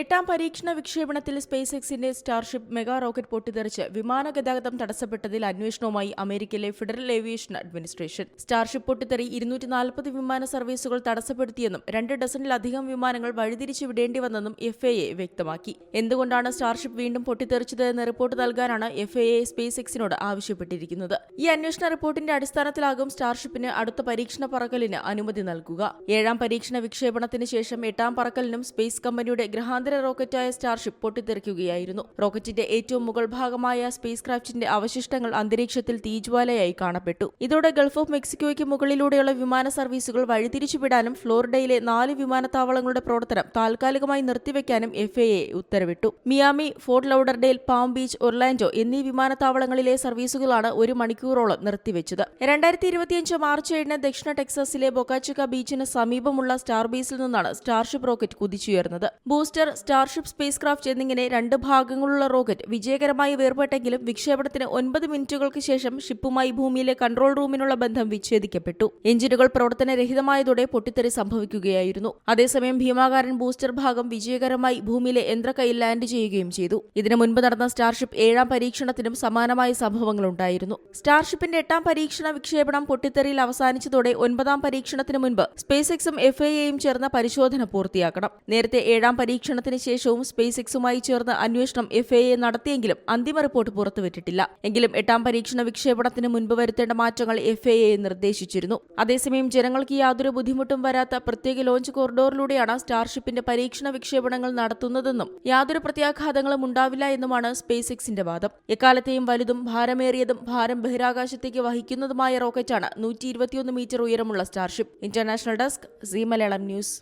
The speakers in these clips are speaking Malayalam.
എട്ടാം പരീക്ഷണ വിക്ഷേപണത്തിൽ സ്പേസ് എക്സിന്റെ സ്റ്റാർഷിപ്പ് മെഗാ റോക്കറ്റ് പൊട്ടിത്തെറിച്ച് വിമാന ഗതാഗതം തടസ്സപ്പെട്ടതിൽ അന്വേഷണവുമായി അമേരിക്കയിലെ ഫെഡറൽ ഏവിയേഷൻ അഡ്മിനിസ്ട്രേഷൻ. സ്റ്റാർഷിപ്പ് പൊട്ടിത്തെറി 240 വിമാന സർവീസുകൾ തടസ്സപ്പെടുത്തിയെന്നും 2 ഡസനിലധികം വിമാനങ്ങൾ വഴിതിരിച്ചു വിടേണ്ടി വന്നെന്നും FAA വ്യക്തമാക്കി. എന്തുകൊണ്ടാണ് സ്റ്റാർഷിപ്പ് വീണ്ടും പൊട്ടിത്തെറിച്ചത് എന്ന റിപ്പോർട്ട് നൽകാനാണ് FAA സ്പേസ് എക്സിനോട് ആവശ്യപ്പെട്ടിരിക്കുന്നത്. ഈ അന്വേഷണ റിപ്പോർട്ടിന്റെ അടിസ്ഥാനത്തിലാകും സ്റ്റാർഷിപ്പിന് അടുത്ത പരീക്ഷണ പറക്കലിന് അനുമതി നൽകുക. 7ാം പരീക്ഷണ വിക്ഷേപണത്തിന് ശേഷം 8ാം പറക്കലിനും സ്പേസ് കമ്പനിയുടെ ഗ്രഹാന്തര റോക്കറ്റായ സ്റ്റാർഷിപ്പ് പൊട്ടിത്തെറിക്കുകയായിരുന്നു. റോക്കറ്റിന്റെ ഏറ്റവും മുകൾ ഭാഗമായ സ്പേസ് ക്രാഫ്റ്റിന്റെ അവശിഷ്ടങ്ങൾ അന്തരീക്ഷത്തിൽ തീജ്വാലയായി കാണപ്പെട്ടു. ഇതോടെ ഗൾഫ് ഓഫ് മെക്സിക്കോയ്ക്ക് മുകളിലൂടെയുള്ള വിമാന സർവീസുകൾ വഴിതിരിച്ചുവിടാനും ഫ്ലോറിഡയിലെ 4 വിമാനത്താവളങ്ങളുടെ പ്രവർത്തനം താൽക്കാലികമായി നിർത്തിവെക്കാനും FAA ഉത്തരവിട്ടു. Miami, Fort Lauderdale, Palm Beach, Orlando എന്നീ വിമാനത്താവളങ്ങളിലെ സർവീസുകളാണ് 1 മണിക്കൂറോളം നിർത്തിവെച്ചത്. 2025 മാർച്ച് 7-ന് ദക്ഷിണ ടെക്സാസിലെ ബൊക്കാച്ചിക്ക ബീച്ചിന് സമീപമുള്ള സ്റ്റാർബേസിൽ നിന്നാണ് സ്റ്റാർഷിപ്പ് റോക്കറ്റ് കുതിച്ചുയർന്നത്. ബൂസ്റ്റർ, സ്റ്റാർഷിപ്പ് സ്പേസ് ക്രാഫ്റ്റ് എന്നിങ്ങനെ 2 ഭാഗങ്ങളുള്ള റോക്കറ്റ് വിജയകരമായി വേർപെട്ടെങ്കിലും വിക്ഷേപണത്തിന് 9 മിനിറ്റുകൾക്ക് ശേഷം ഷിപ്പുമായി ഭൂമിയിലെ കൺട്രോൾ റൂമിനുള്ള ബന്ധം വിച്ഛേദിക്കപ്പെട്ടു. എഞ്ചിനുകൾ പ്രവർത്തനരഹിതമായതോടെ പൊട്ടിത്തെറി സംഭവിക്കുകയായിരുന്നു. അതേസമയം ഭീമാകാരൻ ബൂസ്റ്റർ ഭാഗം വിജയകരമായി ഭൂമിയിലെ യന്ത്രക്കൈയിൽ ലാൻഡ് ചെയ്യുകയും ചെയ്തു. ഇതിനു മുൻപ് നടന്ന സ്റ്റാർഷിപ്പ് 7ാം പരീക്ഷണത്തിനും സമാനമായ സംഭവങ്ങളുണ്ടായിരുന്നു. സ്റ്റാർഷിപ്പിന്റെ 8ാം പരീക്ഷണ വിക്ഷേപണം പൊട്ടിത്തെറിയിൽ അവസാനിച്ചതോടെ 9ാം പരീക്ഷണത്തിന് മുൻപ് സ്പേസ് എക്സും FAAയും ചേർന്ന് പരിശോധന പൂർത്തിയാക്കണം. നേരത്തെ 7ാം പരീക്ഷണത്തിന് ശേഷവും സ്പേസ് എക്സുമായി ചേർന്ന് അന്വേഷണം FAA നടത്തിയെങ്കിലും അന്തിമ റിപ്പോർട്ട് പുറത്തുവിട്ടിട്ടില്ല. എങ്കിലും 8ാം പരീക്ഷണ വിക്ഷേപണത്തിന് മുൻപ് വരുത്തേണ്ട മാറ്റങ്ങൾ FAA നിർദ്ദേശിച്ചിരുന്നു. അതേസമയം ജനങ്ങൾക്ക് യാതൊരു ബുദ്ധിമുട്ടും വരാത്ത പ്രത്യേക ലോഞ്ച് കോറിഡോറിലൂടെയാണ് സ്റ്റാർഷിപ്പിന്റെ പരീക്ഷണ വിക്ഷേപണങ്ങൾ നടത്തുന്നതെന്നും യാതൊരു പ്രത്യാഘാതങ്ങളും ഉണ്ടാവില്ല എന്നുമാണ് സ്പേസ് എക്സിന്റെ വാദം. എക്കാലത്തെയും വലുതും ഭാരമേറിയതും ഭാരം ബഹിരാകാശത്തേക്ക് വഹിക്കുന്നതുമായ റോക്കറ്റാണ് 121 മീറ്റർ ഉയരമുള്ള Starship. International desk, Zee Malayalam news.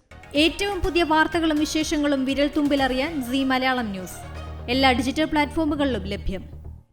ഏറ്റവും പുതിയ വാർത്തകളും വിശേഷങ്ങളും വിരൽത്തുമ്പിലറിയാൻ സീ മലയാളം ന്യൂസ് എല്ലാ ഡിജിറ്റൽ പ്ലാറ്റ്ഫോമുകളിലും ലഭ്യം.